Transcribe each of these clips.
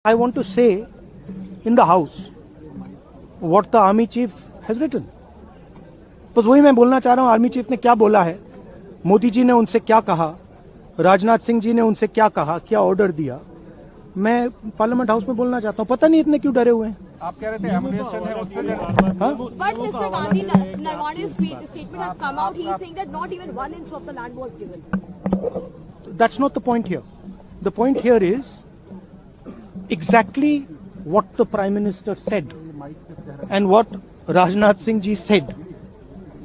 I want to say in the house what the army chief has written. बस वही मैं बोलना चाह रहा हूं, आर्मी चीफ ने क्या बोला है, मोदी जी ने उनसे क्या कहा, राजनाथ सिंह जी ने उनसे क्या कहा, क्या ऑर्डर दिया, मैं पार्लियामेंट हाउस में बोलना चाहता हूं। पता नहीं इतने क्यों डरे हुए हैं। आप कह रहे थे एमुनेशन है उससे। But Mr. Gandhi, Narwane's statement has come out. He is saying that not even 1 inch of the land was given. That's not the point here. The point here is exactly what the Prime Minister said and what Rajnath Singh ji said.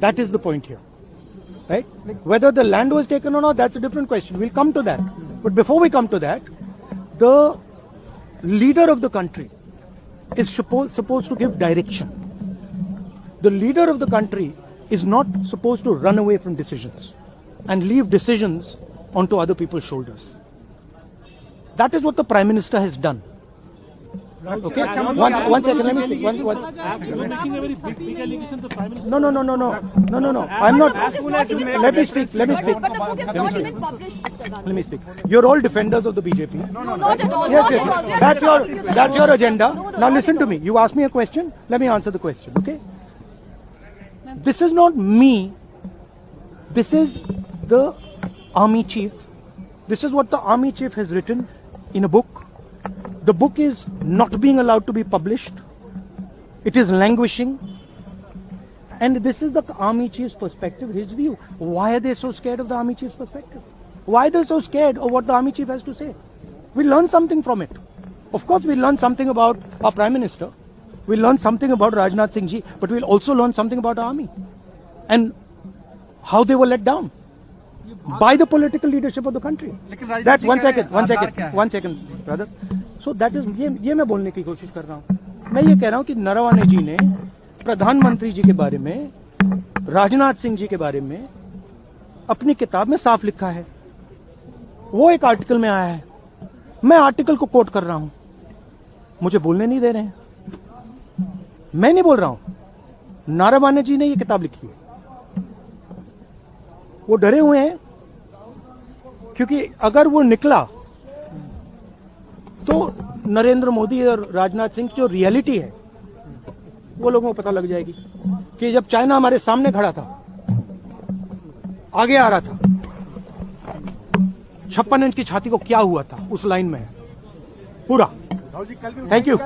That is the point here. Right? Whether the land was taken or not, that's a different question. We'll come to that. But before we come to that, the leader of the country is supposed to give direction. The leader of the country is not supposed to run away from decisions and leave decisions onto other people's shoulders. That is what the Prime Minister has done. Okay, one second, let me speak. No. I'm not. Let me speak. But the book is not even published, Mr. Gandhi. Let me speak. You're all defenders of the BJP. No, not at all. Yes. That's your agenda. Now listen to me. You asked me a question. Let me answer the question. Okay. This is not me. This is the army chief. This is what the army chief has written in a book. The book is not being allowed to be published. It is languishing. And this is the army chief's perspective, his view. Why are they so scared of the army chief's perspective? Why are they so scared of what the army chief has to say? We learn something from it. Of course, we learn something about our Prime Minister. We learn something about Rajnath Singh ji, but we'll also learn something about our army. And how they were let down by the political leadership of the country. That's one second, brother. So that is ये मैं बोलने की कोशिश कर रहा हूँ। मैं ये कह रहा हूँ कि नरवाने जी ने प्रधानमंत्री जी के बारे में, राजनाथ सिंह जी के बारे में अपनी किताब में साफ लिखा है। वो एक आर्टिकल में आया है, मैं आर्टिकल को कोट कर रहा हूं, मुझे बोलने नहीं दे रहे हैं। मैं नहीं बोल रहा हूं, नारावाने जी ने ये किताब लिखी है। वो डरे हुए हैं क्योंकि अगर वो निकला तो नरेंद्र मोदी और राजनाथ सिंह की जो रियलिटी है वो लोगों को पता लग जाएगी कि जब चाइना हमारे सामने खड़ा था, आगे आ रहा था, 56 इंच की छाती को क्या हुआ था, उस लाइन में है पूरा। Thank you.